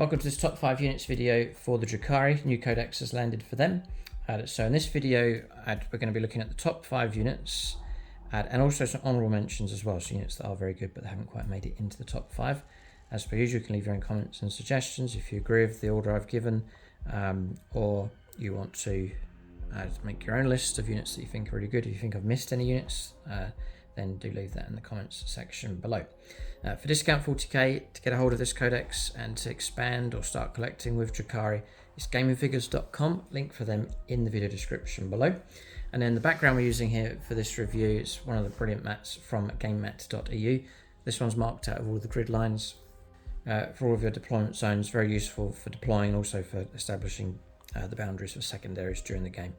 Welcome to this top 5 units video for the Drukhari. New Codex has landed for them. So in this video, we're going to be looking at the top 5 units and also some honourable mentions as well. So units that are very good but they haven't quite made it into the top 5. As per usual, you can leave your own comments and suggestions if you agree with the order I've given, or you want to make your own list of units that you think are really good. If you think I've missed any units, then do leave that in the comments section below. For discount 40k, to get a hold of this codex and to expand or start collecting with Drukhari, it's gamingfigures.com, link for them in the video description below. And then the background we're using here for this review is one of the brilliant mats from gamemat.eu. This one's marked out of all the grid lines for all of your deployment zones, very useful for deploying and also for establishing the boundaries for secondaries during the game.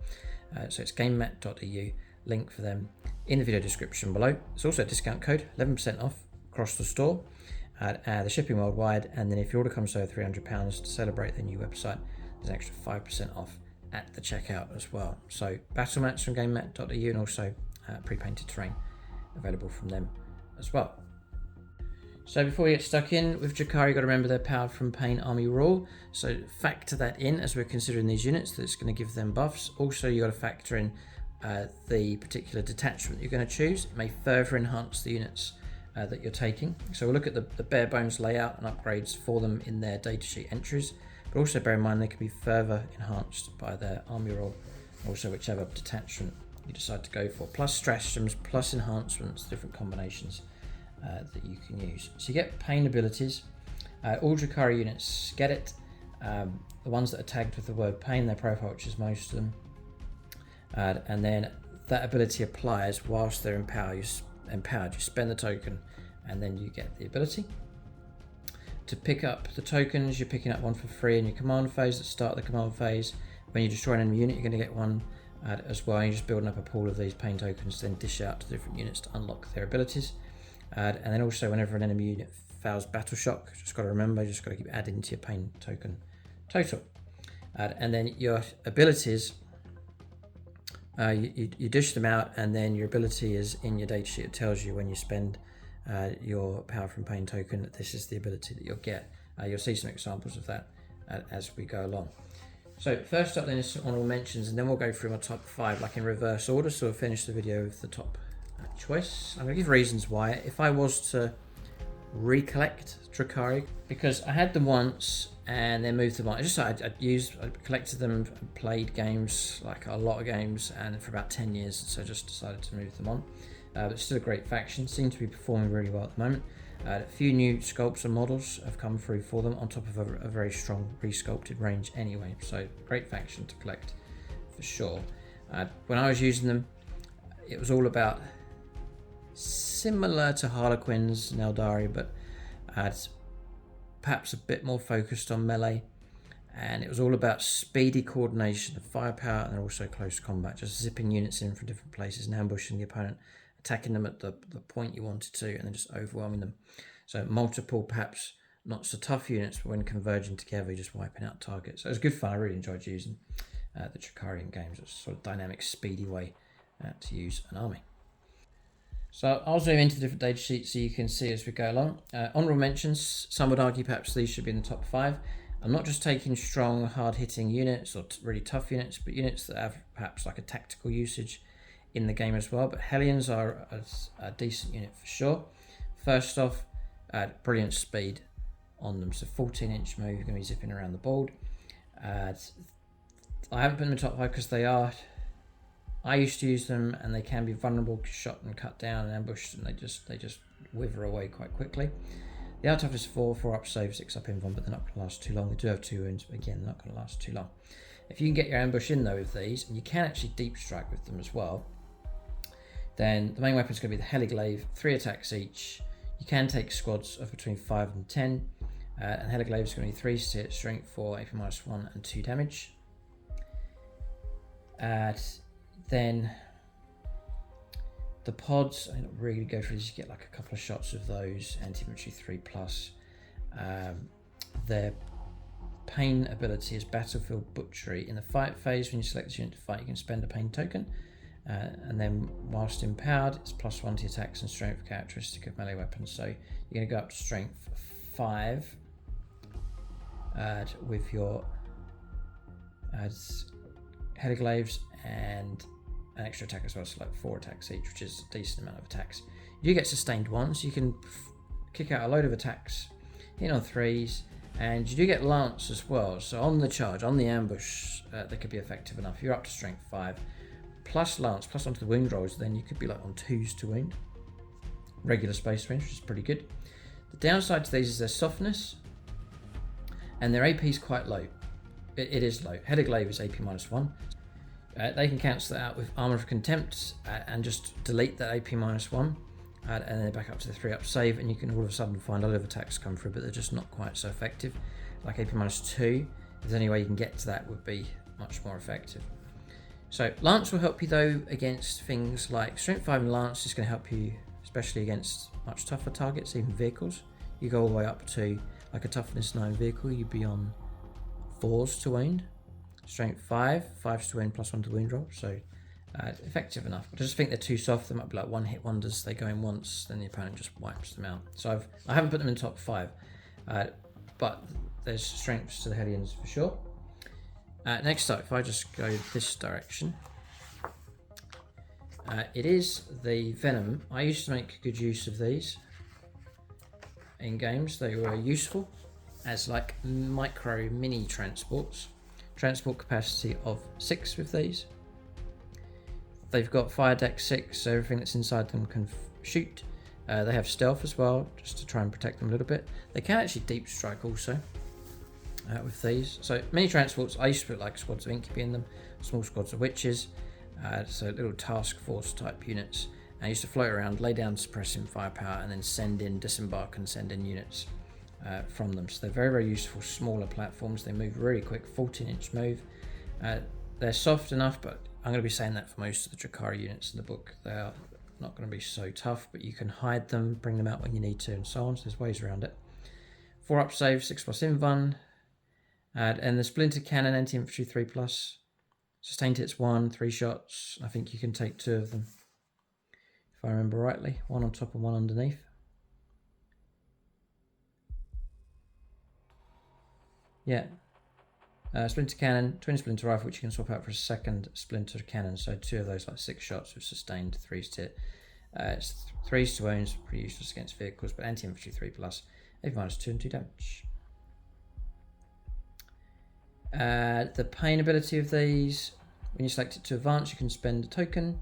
So it's gamemat.eu, link for them in the video description below. It's also a discount code, 11% off across the store, the shipping worldwide, and then if your order comes over £300 to celebrate the new website, there's an extra 5% off at the checkout as well. So battle mats from gamemat.eu and also pre-painted terrain available from them as well. So before we get stuck in with Drukhari, you've got to remember their Power from Pain army rule. So factor that in as we're considering these units, that's going to give them buffs. Also, you've got to factor in the particular detachment you're going to choose. It may further enhance the units that you're taking. So we'll look at the bare bones layout and upgrades for them in their datasheet entries, but also bear in mind they can be further enhanced by their army rule, also whichever detachment you decide to go for, plus stratagems, plus enhancements, different combinations that you can use. So you get pain abilities. All Drukhari units get it. The ones that are tagged with the word pain, their profile, which is most of them. And then that ability applies whilst they're empowered. You spend the token and then you get the ability. To pick up the tokens, you're picking up one for free in your command phase at the start of the command phase. When you destroy an enemy unit, you're going to get one as well. You're just building up a pool of these pain tokens, then dish out to different units to unlock their abilities. And then also whenever an enemy unit fails battle shock, just got to remember, you just got to keep adding to your pain token total. And then your abilities, you dish them out, and then your ability is in your datasheet. It tells you when you spend your Power from Pain token that this is the ability that you'll get. You'll see some examples of that as we go along. So first up then is some honourable mentions, and then we'll go through my top 5 like in reverse order. So we'll finish the video with the top choice. I'm going to give reasons why. If I was to recollect Drukhari, because I had them once and then moved them on. I collected them, played games, like a lot of games, and for about 10 years, so I just decided to move them on. But it's still a great faction, seem to be performing really well at the moment. A few new sculpts and models have come through for them on top of a very strong resculpted range anyway, so great faction to collect for sure. When I was using them, it was all about similar to Harlequins and Eldar, but perhaps a bit more focused on melee, and it was all about speedy coordination of firepower and also close combat, just zipping units in from different places and ambushing the opponent, attacking them at the point you wanted to, and then just overwhelming them. So multiple, perhaps not so tough units, but when converging together, you're just wiping out targets. So it was good fun. I really enjoyed using the Drukhari in games. It's a sort of dynamic, speedy way to use an army. So I'll zoom into the different data sheets so you can see as we go along. Honourable mentions, some would argue perhaps these should be in the top 5. I'm not just taking strong, hard-hitting units or really tough units, but units that have perhaps like a tactical usage in the game as well. But Hellions are a decent unit for sure. First off, brilliant speed on them. So 14-inch move, you're going to be zipping around the board. I haven't put them in the top 5 because they are... I used to use them, and they can be vulnerable, shot and cut down and ambushed, and they just wither away quite quickly. The R toughness is 4 up save, 6 up invuln, but they're not going to last too long. They do have 2 wounds, but again, they're not going to last too long. If you can get your ambush in though with these, and you can actually deep strike with them as well, then the main weapon is going to be the Heliglaive, 3 attacks each. You can take squads of between 5 and 10, and Heliglaive is going to be 3 strength, 4 AP -1 and 2 damage. Then the pods, I don't really go through this, you get like a couple of shots of those, anti-infantry 3+. Their pain ability is Battlefield Butchery. In the fight phase, when you select this unit to fight, you can spend a pain token. And then whilst empowered, it's +1 to attacks and strength characteristic of melee weapons. So you're going to go up to strength 5 with your Headglaives and an extra attack as well, so like 4 attacks each, which is a decent amount of attacks. You get sustained 1, so you can kick out a load of attacks, hit on 3s, and you do get Lance as well. So on the charge, on the ambush, they could be effective enough. You're up to strength 5, plus Lance, plus onto the wound rolls, then you could be like on 2s to wound. Regular space range, which is pretty good. The downside to these is their softness, and their AP is quite low. It is low. Headglaive is AP -1. They can cancel that out with Armor of Contempt and just delete that AP -1, and then they're back up to the 3-up save, and you can all of a sudden find a lot of attacks come through, but they're just not quite so effective. Like AP -2, if there's any way you can get to that, would be much more effective. So Lance will help you though against things like Strength 5, and Lance is going to help you especially against much tougher targets, even vehicles. You go all the way up to like a toughness 9 vehicle, you'd be on 4s to wound. Strength 5, 5s to wound plus 1 to wound roll, so effective enough. I just think they're too soft. They might be like one-hit wonders. They go in once, then the opponent just wipes them out. So I haven't put them in top 5, but there's strengths to the Hellions for sure. Next up, if I just go this direction, it is the Venom. I used to make good use of these in games. They were useful as like micro mini transports. Transport capacity of 6 with these. They've got fire deck 6, so everything that's inside them can shoot. They have stealth as well, just to try and protect them a little bit. They can actually deep strike also with these. So mini transports, I used to put like squads of Incubi in them, small squads of Witches, so little task force type units. I used to float around, lay down suppressing firepower, and then send in, disembark and send in units from them. So they're very, very useful, smaller platforms. They move really quick, 14-inch move. They're soft enough, but I'm going to be saying that for most of the Drukhari units in the book. They are not going to be so tough, but you can hide them, bring them out when you need to, and so on. So there's ways around it. 4-up save, 6+ invuln. And the Splinter Cannon, anti-infantry 3+. Sustained hits 1, 3 shots. I think you can take 2 of them, if I remember rightly. 1 on top and 1 underneath. Yeah. Splinter Cannon, Twin Splinter Rifle, which you can swap out for a second Splinter Cannon. So 2 of those, like 6 shots with sustained 3s to hit. It's 3s to wounds, pretty useless against vehicles, but anti-infantry 3+. AP -2 and 2 damage. The pain ability of these, when you select it to advance, you can spend a token.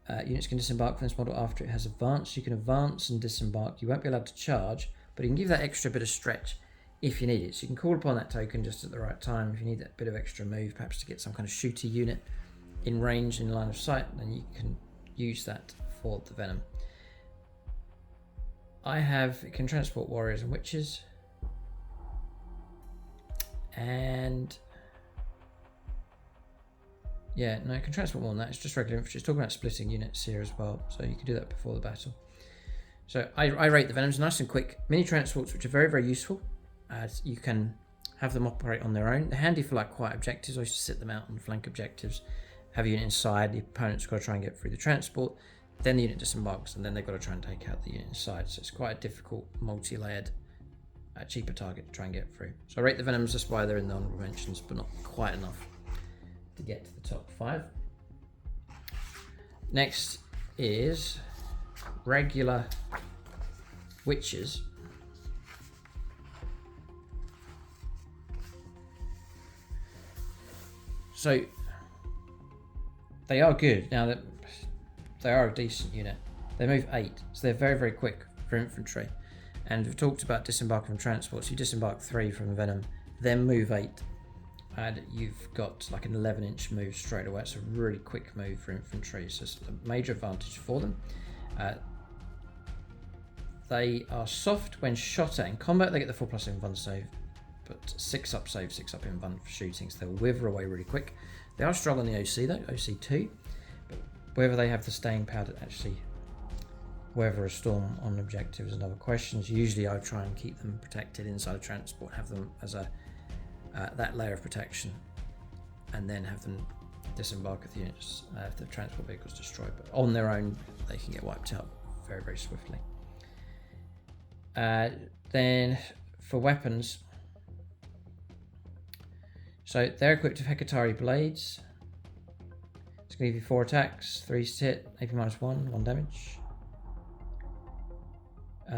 Units can disembark from this model after it has advanced. You can advance and disembark. You won't be allowed to charge, but you can give that extra bit of stretch if you need it. So you can call upon that token just at the right time. If you need that bit of extra move, perhaps to get some kind of shooter unit in range, in line of sight, then you can use that for the Venom. It can transport warriors and witches. And yeah, no, it can transport more than that. It's just regular infantry. It's talking about splitting units here as well, so you can do that before the battle. So I rate the Venoms nice and quick. Mini transports, which are very, very useful, as you can have them operate on their own. They're handy for like quiet objectives. I used to sit them out on flank objectives, have a unit inside, the opponent's got to try and get through the transport, then the unit disembarks, and then they've got to try and take out the unit inside. So it's quite a difficult, multi-layered, cheaper target to try and get through. So I rate the Venoms, that's why they're in the honorable mentions, but not quite enough to get to the top 5. Next is regular Witches. So they are good. Now they are a decent unit. They move 8, so they're very, very quick for infantry. And we've talked about disembarking from transports. You disembark 3 from Venom, then move 8, and you've got like an 11-inch move straight away. It's a really quick move for infantry, so it's a major advantage for them. They are soft when shot at. In combat, they get the 4+ invuln save, but 6-up save, 6-up invuln for shooting, so they'll wither away really quick. They are strong on the OC though, OC 2, but whether they have the staying power to actually weather a storm on objective is another question. Usually I try and keep them protected inside a transport, have them as a that layer of protection, and then have them disembark with the units if the transport vehicle is destroyed. But on their own, they can get wiped out very, very swiftly. Then for weapons, so they're equipped with Hecatari blades. It's going to give you 4 attacks, 3 hit, AP -1, 1 damage.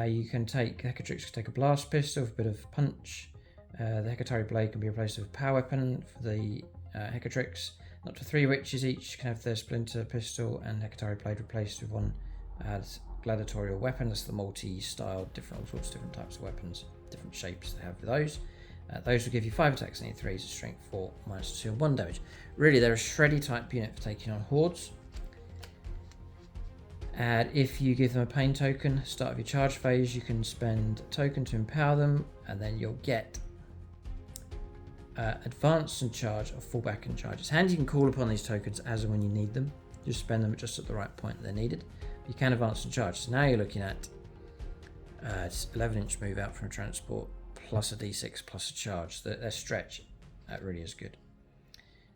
You can take Hecatrix can take a blast pistol with a bit of punch. The Hecatari blade can be replaced with a power weapon for the Hecatrix. Up to 3 witches each can have their splinter pistol and Hecatari blade replaced with one gladiatorial weapon. That's the multi-style, all sorts of different types of weapons, different shapes they have for those. Those will give you 5 attacks and 3s, strength 4, -2 and 1 damage. Really, they're a shreddy type unit for taking on hordes. And if you give them a pain token, start of your charge phase, you can spend a token to empower them, and then you'll get advance and charge or fallback and charge. It's handy you can call upon these tokens as and when you need them. Just spend them just at the right point they're needed. You can advance and charge. So now you're looking at 11-inch move out from a transport plus a d6 plus a charge. Their stretch, that really is good.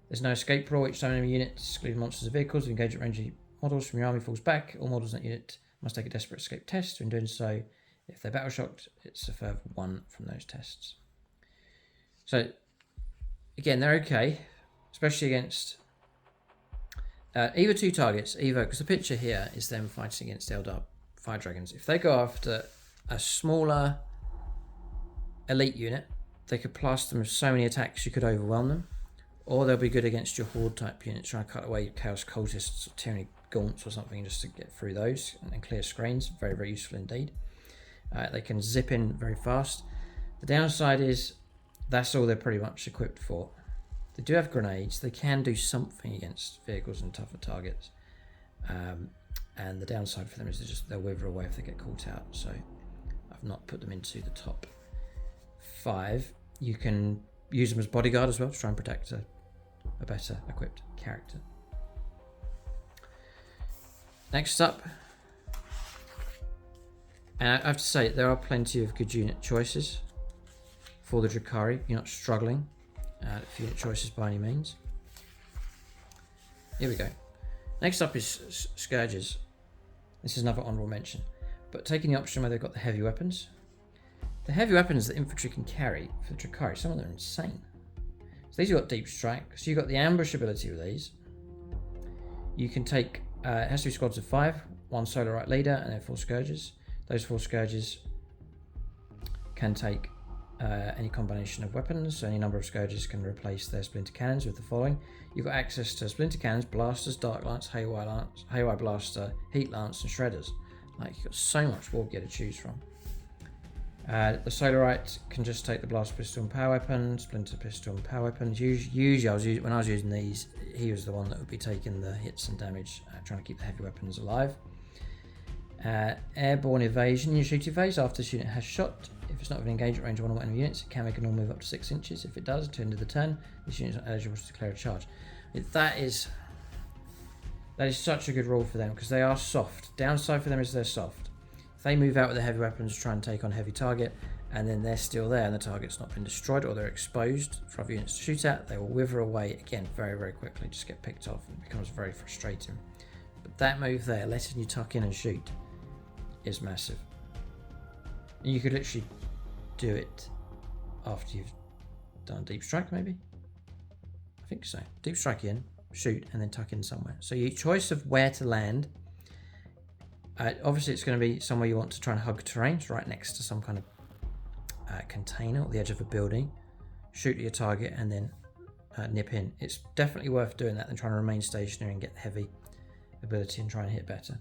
There's no escape rule. Each time enemy unit, excluding monsters and vehicles, if engage at range models from your army falls back, all models in that unit must take a desperate escape test. In doing so, if they're battle shocked, it's a further 1 from those tests. So again, they're okay, especially against either 2 targets, because the picture here is them fighting against Eldar fire dragons. If they go after a smaller elite unit, they could plaster them with so many attacks you could overwhelm them, or they'll be good against your horde type units, trying to cut away chaos cultists or tyranny gaunts or something just to get through those and clear screens. Very, very useful indeed. They can zip in very fast. The downside is that's all they're pretty much equipped for. They do have grenades. They can do something against vehicles and tougher targets. And the downside for them is they'll wither away if they get caught out. So I've not put them into the top 5. You can use them as bodyguard as well to try and protect a better equipped character. Next up, and I have to say there are plenty of good unit choices for the Drukhari. You're not struggling for unit choices by any means. Here we go. Next up is Scourges. This is another honourable mention, but taking the option where they've got the heavy weapons. The heavy weapons that infantry can carry for the Drukhari, some of them are insane. So these have got deep strike, so you've got the ambush ability with these. You can take, it has to be squads of 5, 1 solo right leader, and then 4 Scourges. Those 4 Scourges can take any combination of weapons, so any number of Scourges can replace their splinter cannons with the following. You've got access to splinter cannons, blasters, dark lance, haywire blaster, heat lance, and shredders. Like, you've got so much war gear to choose from. The Solarite can just take the blast pistol and power weapon, splinter pistol and power weapons. Usually, when I was using these, he was the one that would be taking the hits and damage, trying to keep the heavy weapons alive. Airborne evasion. You shoot your phase after this unit has shot. If it's not within engagement range of one or more enemy units, it can make a normal move up to 6 inches. If it does, at the end of the turn, this unit is not eligible to declare a charge. That is such a good rule for them because they are soft. Downside for them is they're soft. If they move out with the heavy weapons to try and take on a heavy target, and then they're still there and the target's not been destroyed or they're exposed for other units to shoot at, they will wither away again very, very quickly, just get picked off, and it becomes very frustrating. But that move there, letting you tuck in and shoot, is massive. And you could literally do it after you've done deep strike, maybe? I think so. Deep strike in, shoot, and then tuck in somewhere. So your choice of where to land, obviously it's going to be somewhere you want to try and hug terrain, right next to some kind of container or the edge of a building. Shoot at your target and then nip in. It's definitely worth doing that than trying to remain stationary and get heavy ability and try and hit better.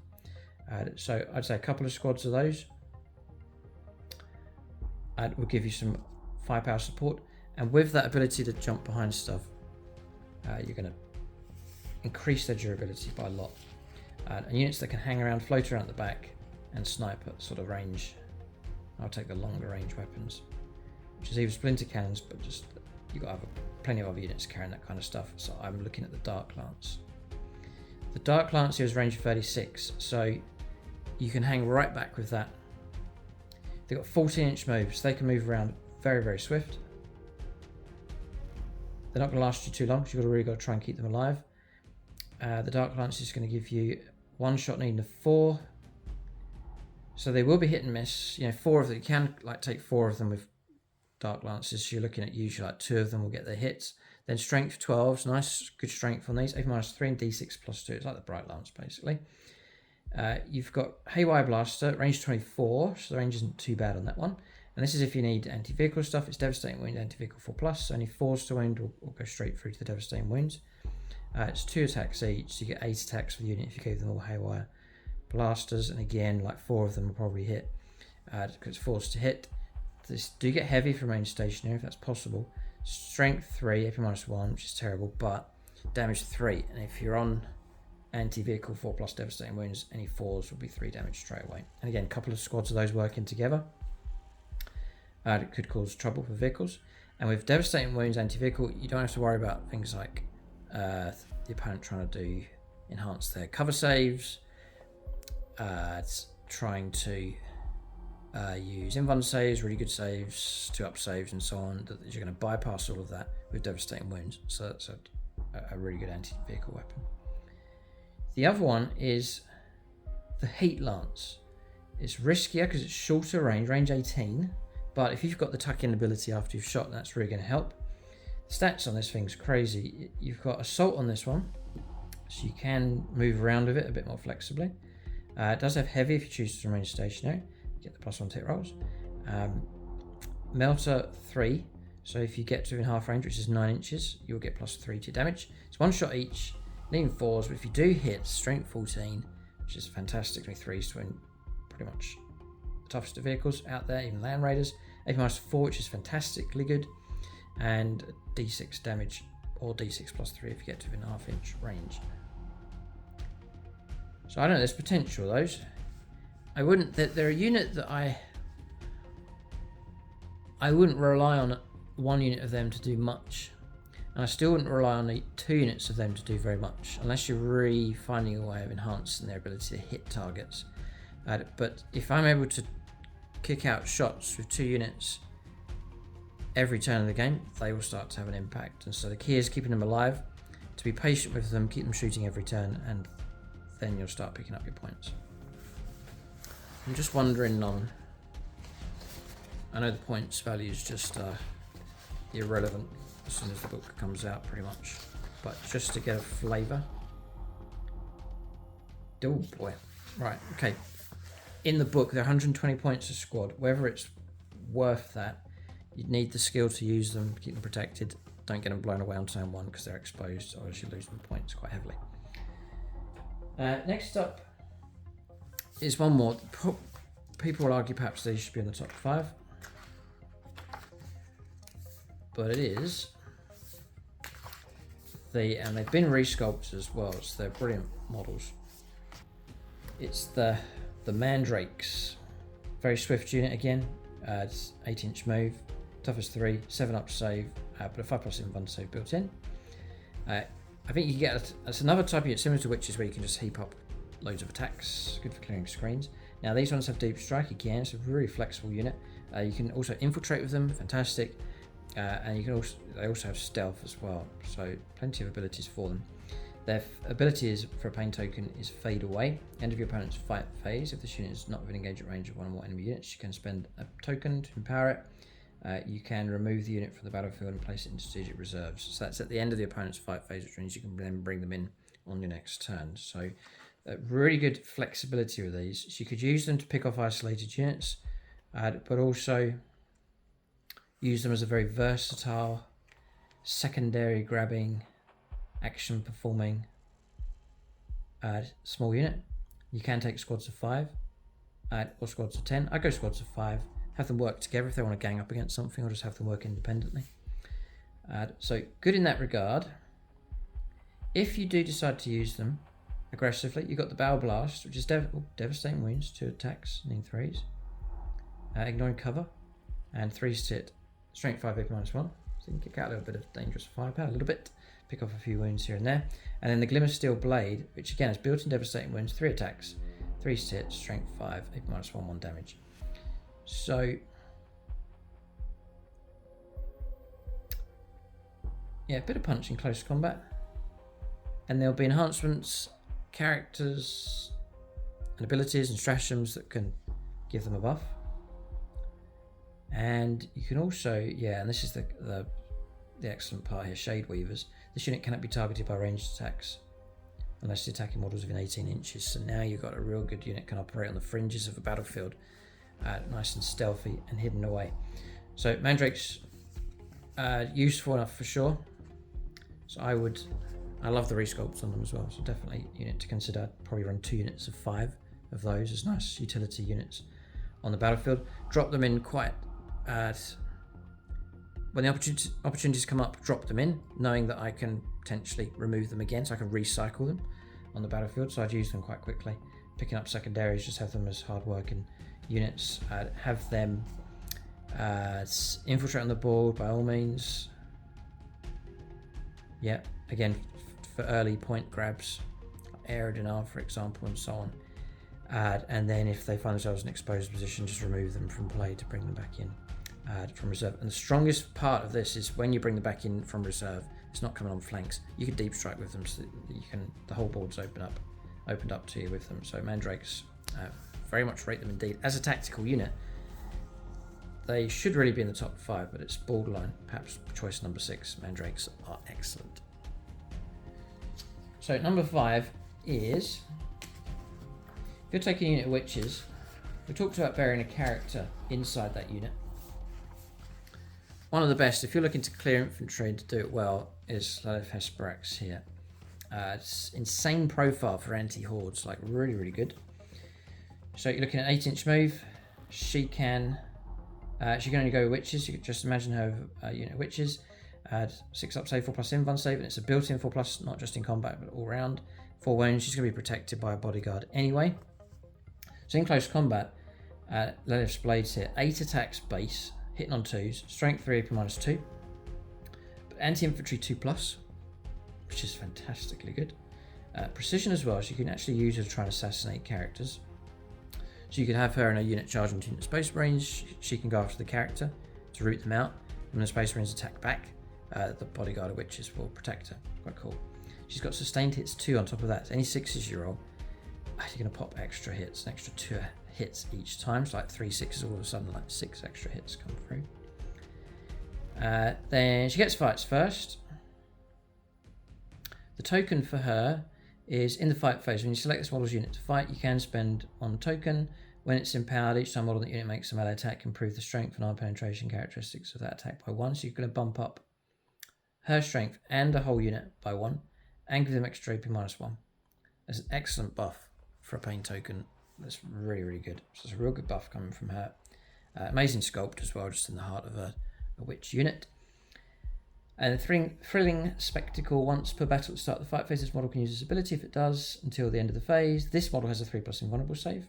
So I'd say a couple of squads of those will give you some firepower support, and with that ability to jump behind stuff, you're going to increase their durability by a lot. And units that can hang around, float around at the back, and snipe at sort of range. I'll take the longer range weapons, which is either splinter cannons, but just you've got to have plenty of other units carrying that kind of stuff. So I'm looking at the Dark Lance. The Dark Lance here is range 36, so you can hang right back with that. They've got 14-inch moves. They can move around very, very swift. They're not going to last you too long, so you've really got to try and keep them alive. The Dark Lance is going to give you one shot needing a 4. So they will be hit and miss. 4 of them. You can take 4 of them with Dark Lances, so you're looking at usually like 2 of them will get their hits. Then Strength 12, nice, good strength on these. AP -3 and D6 +2. It's like the Bright Lance, basically. You've got Haywire Blaster, range 24, so the range isn't too bad on that one. And this is if you need anti-vehicle stuff. It's Devastating Wound, anti-vehicle 4+, so only 4s to wound will go straight through to the Devastating Wounds. It's 2 attacks each, so you get 8 attacks for the unit if you gave them all Haywire Blasters. And again, like 4 of them will probably hit, because it's 4s to hit. This do get heavy from range stationary if that's possible. Strength 3, AP -1, which is terrible, but damage 3. And if you're on anti-vehicle 4+ Devastating Wounds, any 4s will be 3 damage straight away. And again, a couple of squads of those working together, it could cause trouble for vehicles. And with Devastating Wounds anti-vehicle, you don't have to worry about things like the opponent trying to enhance their cover saves, it's trying to use invuln saves, really good saves, 2-up saves, and so on. That you're going to bypass all of that with Devastating Wounds. So that's a really good anti-vehicle weapon. The other one is the Heat Lance. It's riskier because it's shorter range 18. But if you've got the tuck-in ability after you've shot, that's really going to help. The stats on this thing's crazy. You've got Assault on this one, so you can move around with it a bit more flexibly. It does have Heavy if you choose to remain stationary. You get the +1 hit rolls. Melter 3, so if you get to within half range, which is 9 inches, you'll get +3 to your damage. It's 1 shot each, needing 4s, but if you do hit, Strength 14, which is fantastic, with 3s to win pretty much the toughest of vehicles out there, even Land Raiders. AP -4, which is fantastically good, and D6 damage, or D6 +3 if you get to within half-inch range. So I don't know, there's potential of those. I wouldn't. They're a unit that I wouldn't rely on 1 unit of them to do much, and I still wouldn't rely on 2 units of them to do very much, unless you're really finding a way of enhancing their ability to hit targets. But if I'm able to kick out shots with 2 units every turn of the game, they will start to have an impact. And so the key is keeping them alive, to be patient with them, keep them shooting every turn, and then you'll start picking up your points. I'm just wondering on... I know the points value is just irrelevant as soon as the book comes out, pretty much. But just to get a flavour. Oh boy. Right, okay. In the book, they're 120 points a squad. Whether it's worth that, you'd need the skill to use them, keep them protected. Don't get them blown away on turn 1 because they're exposed, or else you lose them points quite heavily. Next up is one more. People will argue perhaps these should be in the top 5. But it is. And they've been resculpted as well, so they're brilliant models. It's the Mandrakes. Very swift unit again. It's 8-inch move, toughest 3, 7-up save, but a 5+ invuln save built in. I think you can get that's another type of unit similar to Witches, where you can just heap up loads of attacks. Good for clearing screens. Now these ones have Deep Strike again. It's a really flexible unit. You can also infiltrate with them. Fantastic. And you can they also have stealth as well. So plenty of abilities for them. Their ability is for a pain token is Fade Away. End of your opponent's fight phase. If this unit is not within engagement range of 1 or more enemy units, you can spend a token to empower it. You can remove the unit from the battlefield and place it in strategic reserves. So that's at the end of the opponent's fight phase, which means you can then bring them in on your next turn. So really good flexibility with these. So you could use them to pick off isolated units, but also use them as a very versatile secondary grabbing, action performing small unit. You can take squads of 5 or squads of 10. I go squads of 5. Have them work together if they want to gang up against something, or just have them work independently. So good in that regard. If you do decide to use them aggressively, you've got the Bow Blast, which is Devastating Wounds, 2 attacks, needing 3s. Ignoring cover, and 3s to hit. Strength 5, AP -1. So you can kick out a little bit of dangerous firepower, a little bit. Pick off a few wounds here and there. And then the Glimmer Steel Blade, which again is built-in Devastating Wounds, 3 attacks, 3s to hit, Strength 5, AP -1, 1 damage. So, yeah, a bit of punch in close combat. And there'll be enhancements, characters, and abilities and stratagems that can give them a buff. And you can also, yeah, and this is the excellent part here, Shade Weavers. This unit cannot be targeted by ranged attacks unless the attacking model is within 18 inches. So now you've got a real good unit, can operate on the fringes of a battlefield, nice and stealthy and hidden away. So Mandrake's useful enough for sure. So I love the resculpts on them as well. So definitely a unit to consider. I'd probably run 2 units of 5 of those as nice utility units on the battlefield. Drop them in quite when the opportunities come up, drop them in, knowing that I can potentially remove them again, so I can recycle them on the battlefield. So I'd use them quite quickly. Picking up secondaries, just have them as hard-working units. I'd have them infiltrate on the board by all means. Yeah, again, for early point grabs, Aerodinal, for example, and so on. And then if they find themselves in an exposed position, just remove them from play to bring them back in from reserve. And the strongest part of this is when you bring them back in from reserve, it's not coming on flanks. You can deep strike with them, so you can, the whole board's opened up to you with them. So Mandrakes, very much rate them indeed. As a tactical unit, they should really be in the top 5, but it's borderline. Perhaps choice number 6. Mandrakes are excellent. So number 5 is, if you're taking a unit of witches, we talked about burying a character inside that unit. One of the best, if you're looking to clear infantry and to do it well, is Lilith Hesperax here. It's insane profile for anti-hordes, like really, really good. So you're looking at 8-inch move. She can only go with witches. You could just imagine her unit of witches. Add 6 up save, 4+ invuln save, and it's a built-in 4+, not just in combat, but all round. 4 wounds. She's going to be protected by a bodyguard anyway. So in close combat, Lilith's blades here, 8 attacks base, hitting on 2s, strength 3, AP -2, but anti-infantry 2+, which is fantastically good. Precision as well, so you can actually use her to try and assassinate characters. So you could have her in a unit charging to unit space marines. She can go after the character to root them out. When the space marines attack back, the bodyguard of witches will protect her. Quite cool. She's got sustained hits 2 on top of that. So any 6s you roll, you're going to pop extra hits, an extra 2 hits each time. So like 3 6s, all of a sudden like 6 extra hits come through. Then she gets fights first. The token for her is in the fight phase. When you select this model's unit to fight, you can spend 1 token. When it's empowered, each time model that unit makes a melee attack, improve the strength and arm penetration characteristics of that attack by 1. So you're going to bump up her strength and the whole unit by 1, and give them extra AP -1. That's an excellent buff for a pain token. That's really, really good. So it's a real good buff coming from her. Amazing sculpt as well, just in the heart of a witch unit. And a thrilling spectacle. Once per battle at the start of the fight phase, this model can use this ability. If it does, until the end of the phase, this model has a 3+ invulnerable save.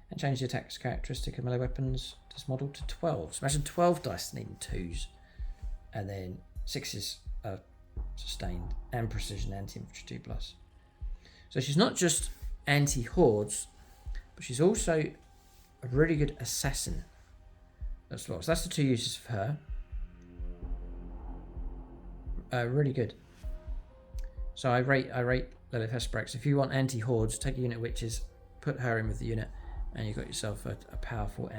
And change the attack's characteristic of melee weapons, this model, to 12. So imagine 12 dice needing 2s. And then 6s are sustained, and precision, anti-infantry 2+. So she's not just anti-hordes, but she's also a really good assassin as well. So that's the 2 uses for her. Really good. So I rate Lilith Hesperax. If you want anti-hordes, take a unit of witches, put her in with the unit, and you've got yourself a powerful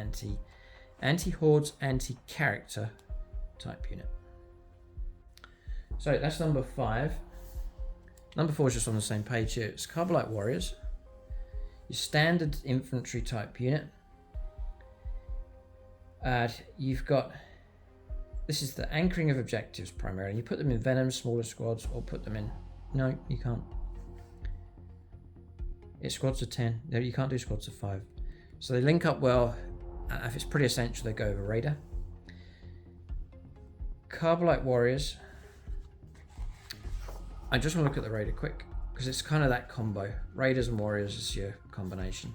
anti-hordes, anti-character type unit. So that's number 5. Number 4 is just on the same page here. It's Carbolite Warriors. Your standard infantry type unit. You've got, this is the anchoring of objectives primarily. You put them in Venom, smaller squads, or put them in, no, you can't. It's squads of 10. No, you can't do squads of 5. So they link up well. If it's pretty essential, they go over Raider. Carbolite Warriors. I just want to look at the Raider quick, because it's kind of that combo. Raiders and Warriors is your combination.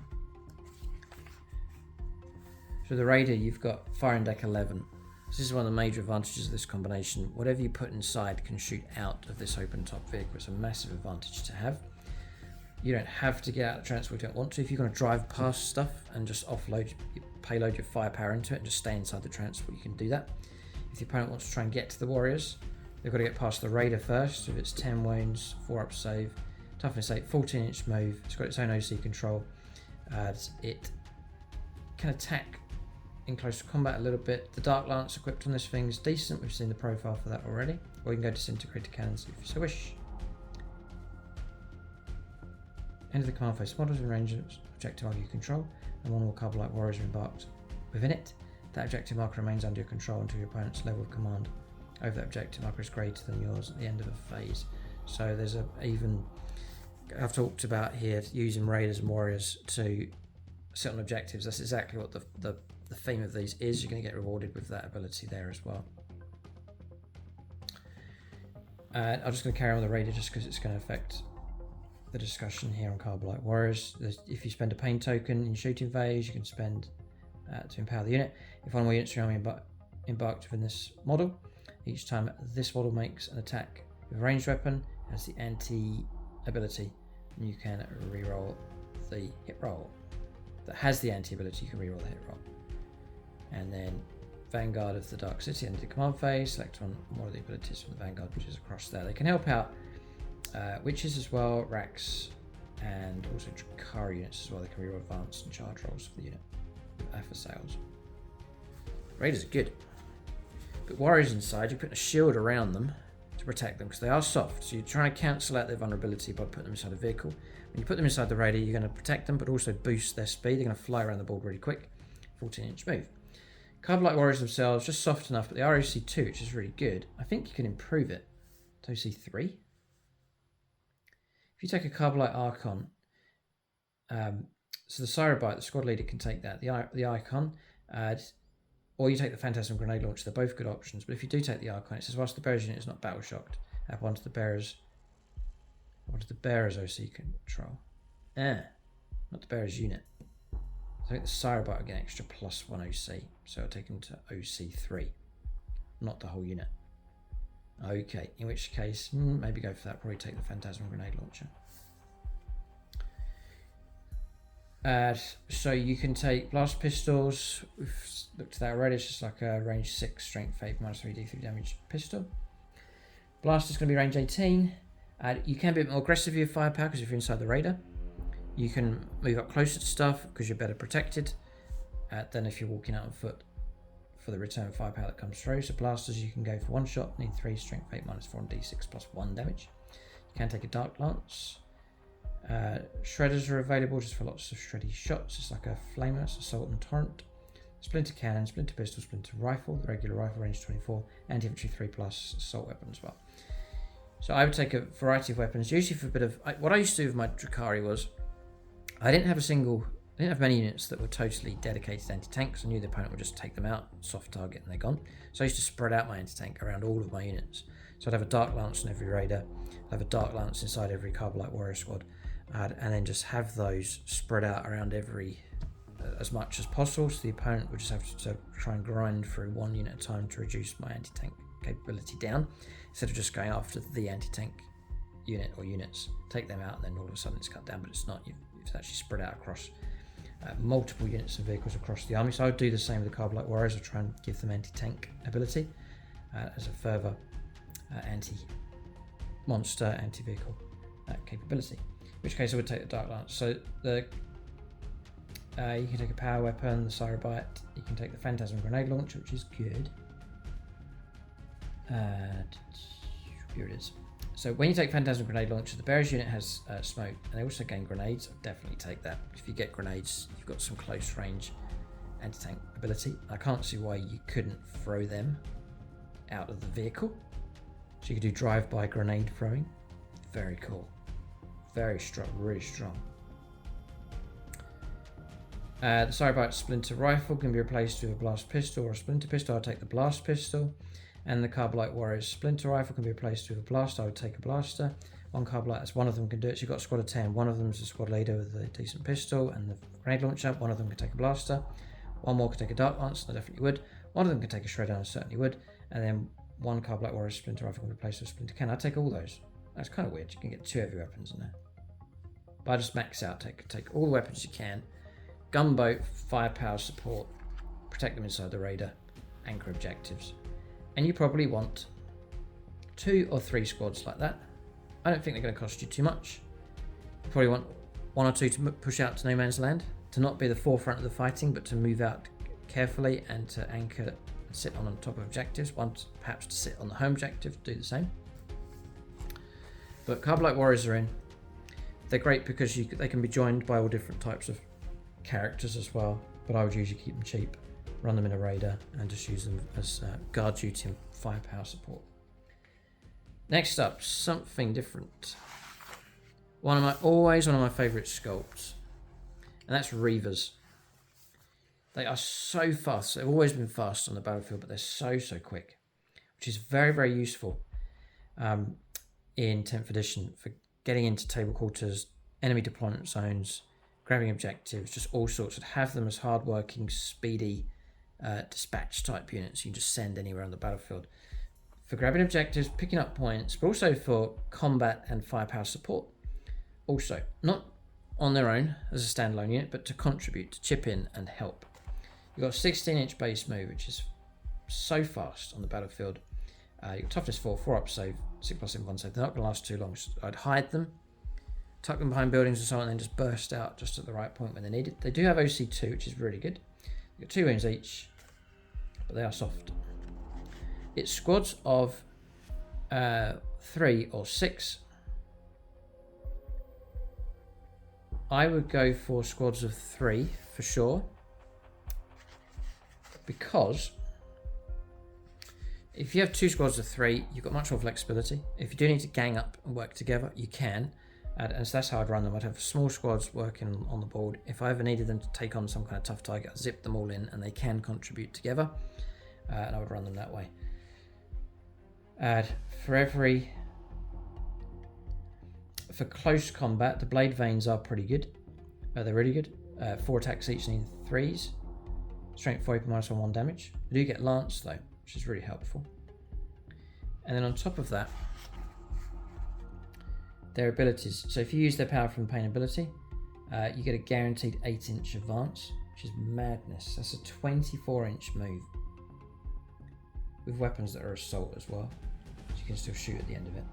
So the Raider, you've got Fire in Deck 11. This is one of the major advantages of this combination. Whatever you put inside can shoot out of this open top vehicle. It's a massive advantage to have. You don't have to get out of the transport if you don't want to. If you're going to drive past stuff and just offload, payload your firepower into it and just stay inside the transport, you can do that. If the opponent wants to try and get to the Warriors, they've got to get past the Raider first. If it's 10 wounds, 4 up save, toughness 8, 14-inch move. It's got its own OC control. It can attack in close combat a little bit. The Dark Lance equipped on this thing is decent. We've seen the profile for that already. Or you can go disintegrated cannons if you so wish. Enter the command phase models in range of objective marker you control, and one more Carbonite warriors are embarked within it. That objective marker remains under your control until your opponent's level of command over that objective marker is greater than yours at the end of a phase. So there's I've talked about here using raiders and warriors to sit on objectives. That's exactly what the theme of these is. You're going to get rewarded with that ability there as well. I'm just going to carry on with the raider just because it's going to affect the discussion here on Carbonite warriors. If you spend a pain token in shooting phase, you can spend to empower the unit. If one more units in your army embarked within this model, each time this model makes an attack with a ranged weapon, it has the anti ability, and you can reroll the hit roll. That has the anti ability, you can reroll the hit roll. And then Vanguard of the Dark City, under the command phase, select one more of the abilities from the Vanguard, which is across there. They can help out witches as well, racks, and also Drukhari units as well. They can reroll advance and charge rolls for the unit. For sales. Raiders are good. But warriors inside, you're putting a shield around them to protect them because they are soft. So you're trying to cancel out their vulnerability by putting them inside a vehicle. When you put them inside the raider, you're going to protect them but also boost their speed. They're going to fly around the board really quick. 14-inch move. Carbonite warriors themselves, just soft enough, but the ROC2, which is really good, I think you can improve it to OC3. If you take a Carbonite Archon, so the Cyrobite, the squad leader can take that. The Icon, or you take the Phantasm Grenade Launcher. They're both good options. But if you do take the Icon, it says whilst the bearer's unit is not battle shocked, add one to the bearer's OC control. Not the bearer's unit. I think the Cyrobite will get an extra +1 OC, so I'll take him to OC3, not the whole unit. Okay, in which case, maybe go for that. Probably take the Phantasm Grenade Launcher. So you can take blast pistols. We've looked at that already. It's just like a range 6, strength 8, -3d3 damage pistol. Blast is going to be range 18. You can be a bit more aggressive with your firepower because if you're inside the raider, you can move up closer to stuff because you're better protected than if you're walking out on foot for the return firepower that comes through. So blasters, you can go for one shot, need 3, strength 8, -4 and d6 +1 damage. You can take a Dark Lance. Shredders are available just for lots of shreddy shots. It's like a flamer, it's assault and torrent. Splinter cannon, splinter pistol, splinter rifle, the regular rifle, range 24, anti-infantry 3+, assault weapon as well. So I would take a variety of weapons, usually for a bit of. What I used to do with my Drukhari was I didn't have many units that were totally dedicated to anti-tanks. I knew the opponent would just take them out, soft target, and they're gone. So I used to spread out my anti-tank around all of my units. So I'd have a Dark Lance in every raider, I'd have a Dark Lance inside every Carbonite warrior squad, and then just have those spread out around every as much as possible. So the opponent would just have to try and grind through one unit at a time to reduce my anti-tank capability down, instead of just going after the anti-tank unit or units, take them out, and then all of a sudden it's cut down. But it's not. It's actually spread out across multiple units and vehicles across the army. So I would do the same with the Carbonite warriors. I'd try and give them anti-tank ability as a further anti-monster, anti-vehicle capability. In which case I would take the Dark Lance. So you can take a power weapon, the Cyrobite. You can take the Phantasm Grenade Launcher, which is good. Here it is. So when you take Phantasm Grenade Launcher, the bearer's unit has smoke, and they also gain grenades. I'll definitely take that. If you get grenades, you've got some close range anti-tank ability. I can't see why you couldn't throw them out of the vehicle. So you could do drive-by grenade throwing. Very cool. Very strong, really strong. The Cyrobite Splinter Rifle can be replaced with a Blast Pistol or a Splinter Pistol. I'll take the Blast Pistol. And the Carbonite Warrior's Splinter Rifle can be replaced with a Blaster. I would take a Blaster. One Carbonite, as one of them can do it. So you've got a squad of 10. One of them is a squad leader with a decent pistol and the grenade launcher. One of them can take a Blaster. One more can take a Dark Lance, and I definitely would. One of them can take a Shredder, and I certainly would. And then one Carbonite Warrior's Splinter Rifle can be replaced with a Splinter Cannon. I'd take all those. That's kind of weird. You can get 2 heavy weapons in there. But I just max out. Take all the weapons you can. Gunboat, firepower support, protect them inside the raider, anchor objectives. And you probably want 2 or 3 squads like that. I don't think they're going to cost you too much. You probably want 1 or 2 to push out to no man's land, to not be the forefront of the fighting, but to move out carefully and to anchor and sit on top of objectives. One perhaps to sit on the home objective, do the same. But Carbonite Warriors are in. They're great because they can be joined by all different types of characters as well. But I would usually keep them cheap, run them in a raider, and just use them as guard duty and firepower support. Next up, something different. Always one of my favourite sculpts, and that's Reavers. They are so fast. They've always been fast on the battlefield, but they're so quick, which is very, very useful in 10th edition for getting into table quarters, enemy deployment zones, grabbing objectives, just all sorts. And have them as hard-working, speedy dispatch type units you can just send anywhere on the battlefield for grabbing objectives, picking up points, but also for combat and firepower support. Also, not on their own as a standalone unit, but to contribute, to chip in and help. You've got a 16-inch base move, which is so fast on the battlefield. Your toughness 4 up save, 6+1 save. They're not going to last too long. So I'd hide them, tuck them behind buildings and so on, and then just burst out just at the right point when they need it. They do have OC2, which is really good. You've got 2 wounds each, but they are soft. It's squads of 3 or 6. I would go for squads of 3 for sure, because if you have 2 squads of 3, you've got much more flexibility. If you do need to gang up and work together, you can, and so that's how I'd run them. I'd have small squads working on the board. If I ever needed them to take on some kind of tough target, I'd zip them all in and they can contribute together, and I would run them that way. For close combat, the blade veins are pretty good. They're really good. 4 attacks each need 3s. Strength 4 -1 damage. They do get lance though, which is really helpful. And then on top of that, their abilities. So if you use their power from pain ability, you get a guaranteed 8-inch advance, which is madness. That's a 24-inch move with weapons that are assault as well. So you can still shoot at the end of it.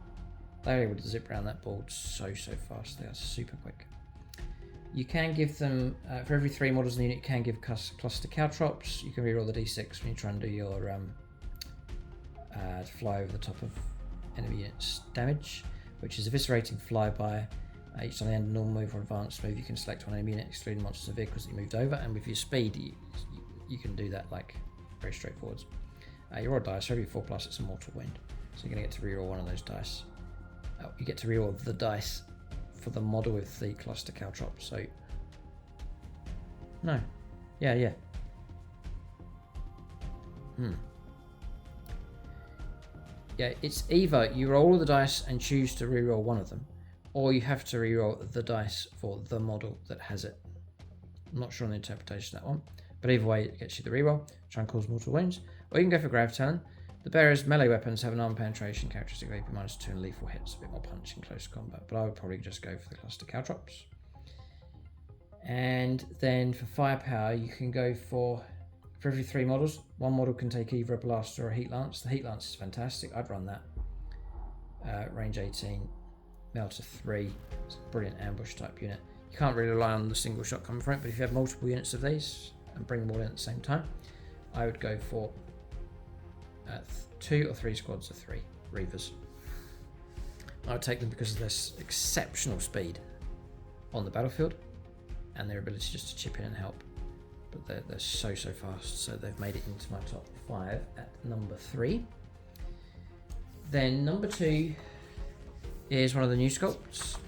They're able to zip around that board so fast. They are super quick. You can give them, for every 3 models in the unit, you can give cluster caltrops. You can reroll the d6 when you try and do your fly over the top of enemy units damage, which is eviscerating flyby. Each time they end a normal move or advanced move, you can select one enemy unit, excluding monsters and vehicles that you moved over, and with your speed, you can do that like very straightforward. Your raw dice, for every 4+, it's a mortal wound. So you're going to get to reroll one of those dice. You get to reroll the dice for the model with the cluster caltrop. So, no, yeah. Yeah, it's either you roll all the dice and choose to reroll one of them, or you have to reroll the dice for the model that has it. I'm not sure on the interpretation of that one, but either way, it gets you the reroll. Try and cause mortal wounds, or you can go for Grav Talon. The bearer's melee weapons have an armor penetration characteristic of AP -2 and lethal hits, a bit more punch in close combat, but I would probably just go for the cluster caltrops. And then for firepower, you can go for every 3 models, 1 model can take either a blaster or a heat lance. The heat lance is fantastic. I'd run that. Range 18, melter 3. It's a brilliant ambush type unit. You can't really rely on the single shot coming from it, but if you have multiple units of these and bring them all in at the same time, I would go for 2 or 3 squads of 3 Reavers. I would take them because of their exceptional speed on the battlefield and their ability just to chip in and help. But they're so fast, so they've made it into my top 5 at number 3. Then number 2 is one of the new sculpts,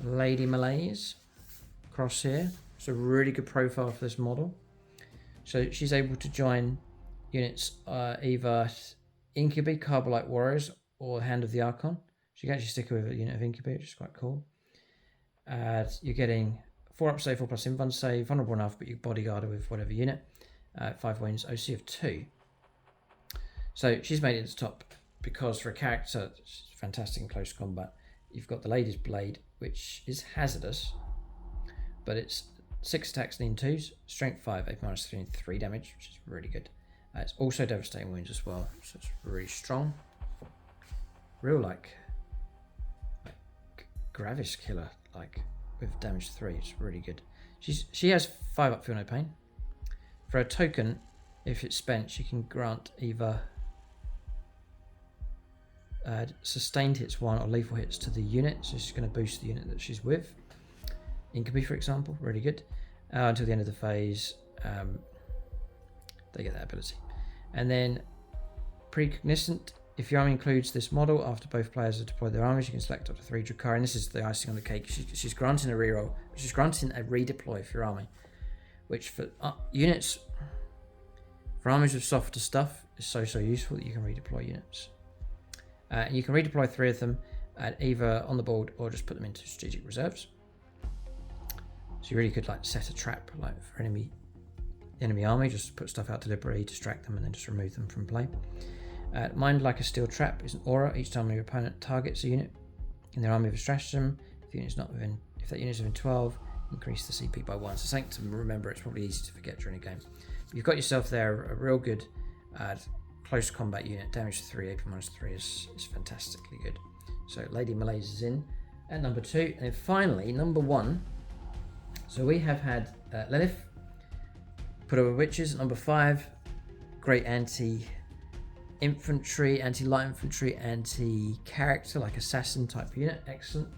Lady Malaise Crosshair. It's a really good profile for this model. So she's able to join units either Incubi, Carbonite Warriors, or Hand of the Archon. So you can actually stick with a unit of Incubi, which is quite cool. You're getting 4 up save, 4+ invuln save, vulnerable enough, but you bodyguard her with whatever unit. 5 wounds, OC of 2. So she's made it to the top because for a character, she's fantastic in close combat. You've got the Lady's Blade, which is hazardous, but it's 6 attacks and 2s, strength 5, AP -3 and 3 damage, which is really good. It's also devastating wounds as well, so it's really strong. Real like Gravis killer, like with damage 3. It's really good. She has 5 up feel no pain, For a token, if it's spent, she can grant either sustained hits 1 or lethal hits to the unit. So she's going to boost the unit that she's with. Incubi, for example, really good. Until the end of the phase, they get that ability. And then Precognizant. If your army includes this model, after both players have deployed their armies, you can select up to 3 Drukhari. And this is the icing on the cake. She's granting a reroll. She's granting a redeploy for your army, which for units, for armies with softer stuff, is so useful that you can redeploy units. And you can redeploy 3 of them either on the board or just put them into strategic reserves. So you really could like set a trap like for enemy army, just put stuff out deliberately, distract them, and then just remove them from play. Mind Like a Steel Trap is an aura. Each time your opponent targets a unit in their army with a stratagem, if that unit is within 12, increase the CP by 1. So something to remember. It's probably easy to forget during a game. But you've got yourself there a real good close combat unit. Damage 3, AP -3 is fantastically good. So Lady Malaise is in at number 2, and then finally number 1. So we have had Lilith, Put Over Witches at number 5. Great anti-infantry, anti-light infantry, anti-character, like assassin type unit. Excellent.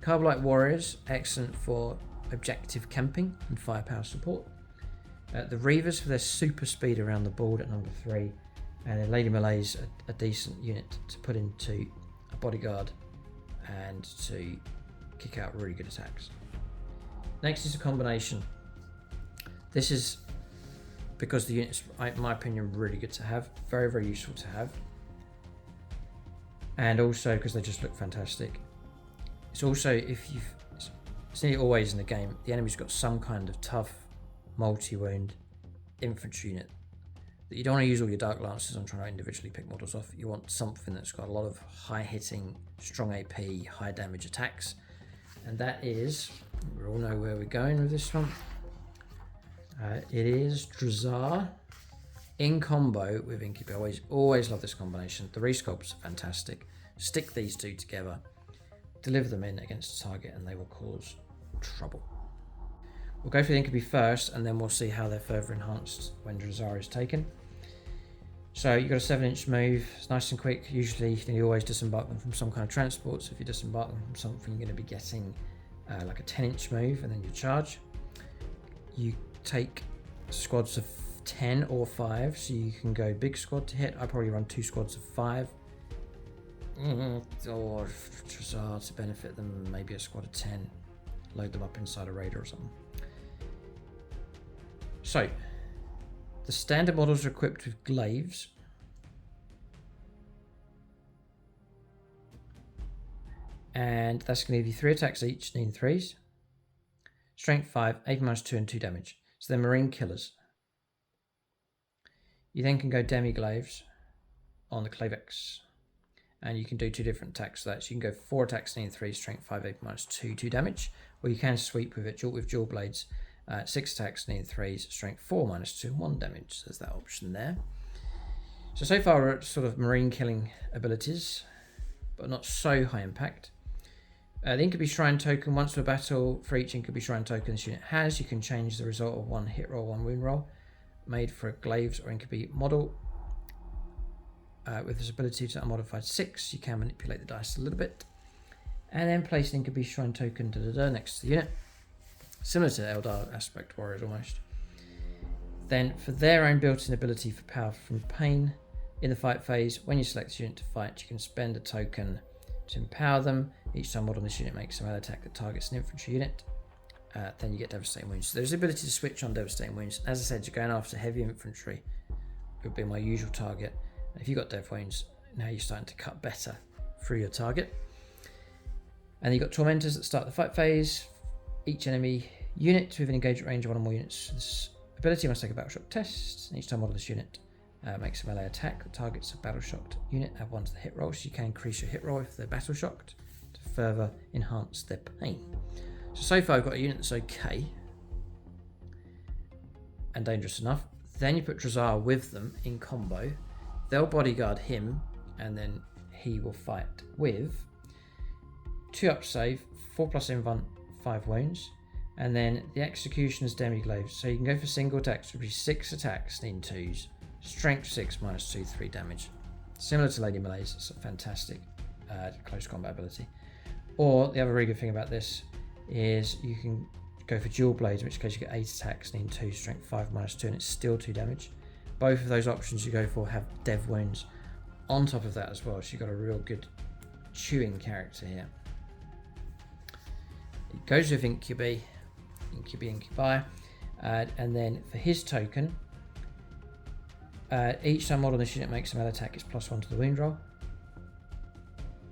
Carbonite Warriors, excellent for objective camping and firepower support. The Reavers for their super speed around the board at number 3. And then Lady Malaise, a decent unit to put into a bodyguard and to kick out really good attacks. Next is a combination. This is because the unit's, in my opinion, really good to have. Very, very useful to have. And also because they just look fantastic. It's also, it's nearly always in the game, the enemy's got some kind of tough, multi-wound infantry unit that you don't want to use all your Dark Lancers on trying to individually pick models off. You want something that's got a lot of high-hitting, strong AP, high damage attacks. And that is, we all know where we're going with this one. It is Drukhari in combo with Incubi. Always love this combination. The resculpts are fantastic. Stick these two together, deliver them in against a target, and they will cause trouble. We'll go for the Incubi first, and then we'll see how they're further enhanced when Drukhari is taken. So you've got a 7-inch move. It's nice and quick. Usually, you always disembark them from some kind of transport. So if you disembark them from something, you're going to be getting like a 10-inch move, and then you charge. You take squads of 10 or 5, so you can go big squad to hit. I probably run 2 squads of 5. Or Drukhari to benefit them, maybe a squad of 10. Load them up inside a raider or something. So, the standard models are equipped with glaives. And that's going to give you 3 attacks each, needing 3s. Strength 5, AP -2 and 2 damage. So they're marine killers. You then can go demi-glaives on the Clavex. And you can do 2 different attacks for that. So you can go 4 attacks, needing 3, strength 5, AP -2, 2 damage. Or you can sweep with it with dual blades. 6 attacks, needing 3s, strength 4, -2, 1 damage. There's that option there. So far we're at sort of marine killing abilities, but not so high impact. The Incubi Shrine token, once per battle, for each Incubi Shrine token this unit has, you can change the result of 1 hit roll, 1 wound roll, made for a Glaives or Incubi model. With this ability to unmodified 6, you can manipulate the dice a little bit. And then place an Incubi Shrine token next to the unit. Similar to Eldar Aspect Warriors almost. Then for their own built-in ability for power from pain, in the fight phase, when you select this unit to fight, you can spend a token to empower them. Each time model on this unit makes a melee attack that targets an infantry unit, then you get Devastating Wounds. So there's the ability to switch on Devastating Wounds. As I said, you're going after heavy infantry. It would be my usual target. And if you've got Dev Wounds, now you're starting to cut better through your target. And you've got Tormentors that start the fight phase. Each enemy unit with an engagement range of 1 or more units. This ability must take a Battle Shock test. And each time model this unit makes a melee attack that targets a Battle Shocked unit, add 1 to the hit roll. So you can increase your hit roll if they're Battle Shocked to further enhance their pain. So far I've got a unit that's okay and dangerous enough. Then you put Drukhari with them in combo. They'll bodyguard him, and then he will fight with 2 up save, 4+ invuln, 5 wounds, And then the Executioner's Demi-Glaive. So you can go for single attacks, which would be 6 attacks, need 2s. Strength 6, -2, 3 damage. Similar to Lady Melee's, it's a fantastic close combat ability. Or the other really good thing about this is you can go for Dual Blades, in which case you get 8 attacks, need 2, strength 5, -2, and it's still 2 damage. Both of those options you go for have dev wounds on top of that as well, so you've got a real good chewing character here. It goes with Incubi, and then for his token, each time model in this unit makes a melee attack, it's +1 to the wound roll.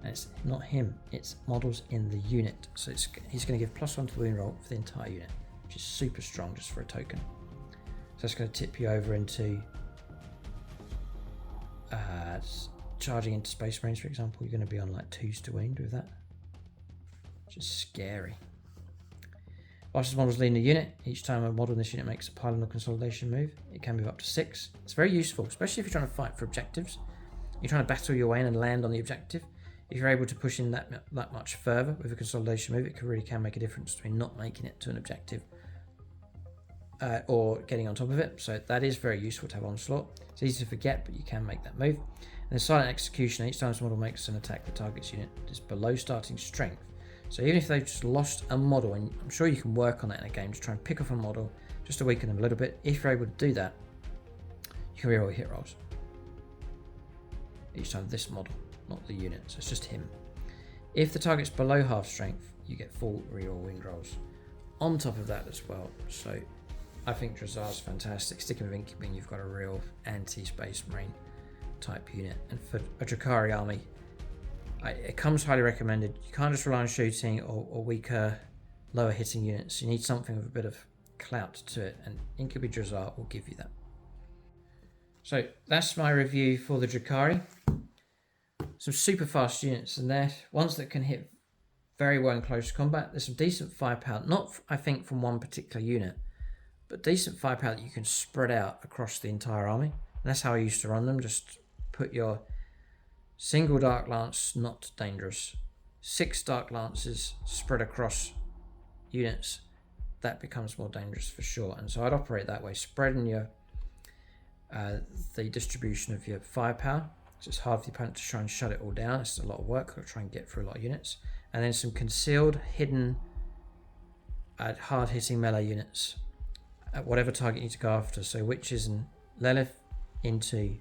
And it's not him, it's models in the unit. So he's going to give +1 to the wound roll for the entire unit, which is super strong just for a token. So that's going to tip you over into charging into Space Marines, for example. You're going to be on like 2s to wound with that, which is scary. Whilst this model's leading the unit, each time a model in this unit makes a pylon or consolidation move, it can move up to 6. It's very useful, especially if you're trying to fight for objectives. You're trying to battle your way in and land on the objective. If you're able to push in that much further with a consolidation move, it really can make a difference between not making it to an objective or getting on top of it. So that is very useful to have Onslaught. It's easy to forget, but you can make that move. And the Silent Execution, each time this model makes an attack, the target's unit is below starting strength. So even if they've just lost a model, and I'm sure you can work on that in a game to try and pick off a model just to weaken them a little bit, if you're able to do that, you can reroll hit rolls. Each time this model, not the unit, so it's just him. If the target's below half strength, you get full reroll wound rolls on top of that as well. So I think Drazar's fantastic. Sticking with Incubi, you've got a real anti-Space Marine type unit. And for a Drukhari army, it comes highly recommended. You can't just rely on shooting or weaker, lower hitting units. You need something with a bit of clout to it, and Incubi Drazar will give you that. So that's my review for the Drukhari. Some super fast units in there, ones that can hit very well in close combat. There's some decent firepower, not I think from one particular unit, but decent firepower that you can spread out across the entire army. And that's how I used to run them. Just put your single Dark Lance, not dangerous. 6 Dark Lances spread across units, that becomes more dangerous for sure. And so I'd operate that way, spreading your the distribution of your firepower. So it's hard for the opponent to try and shut it all down. It's a lot of work to try and get through a lot of units. And then some concealed, hidden, hard-hitting melee units at whatever target you need to go after. So Witches and Lilith into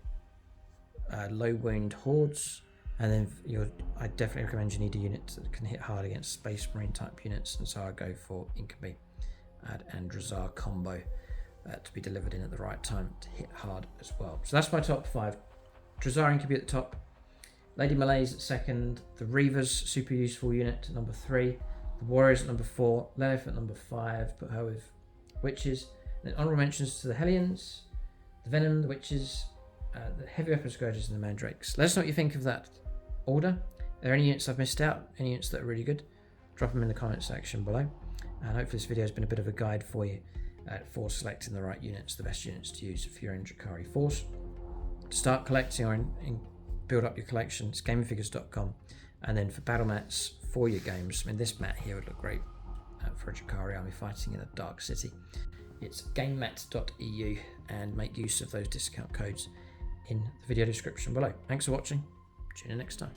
low wound hordes, and then I definitely recommend you need a unit that can hit hard against Space Marine type units, and so I go for Incubi and Drazar combo to be delivered in at the right time to hit hard as well. So that's my top 5. Drazar Incubi at the top, Lady Melee's at second, the Reavers, super useful unit, at number 3, the Warriors at number 4, Lilith at number 5, put her with Witches, and then honorable mentions to the Hellions, the Venom, the Witches, the Heavy Weapon Scourges, and the Mandrakes. Let us know what you think of that order. Are there any units I've missed out? Any units that are really good? Drop them in the comment section below. And hopefully this video has been a bit of a guide for you for selecting the right units, the best units to use if you're in Drukhari Force. To start collecting or build up your collection, it's gamingfigures.com. And then for battle mats for your games, I mean this mat here would look great for a Drukhari army fighting in a dark city. It's gamemat.eu, and make use of those discount codes in the video description below. Thanks for watching. Tune in next time.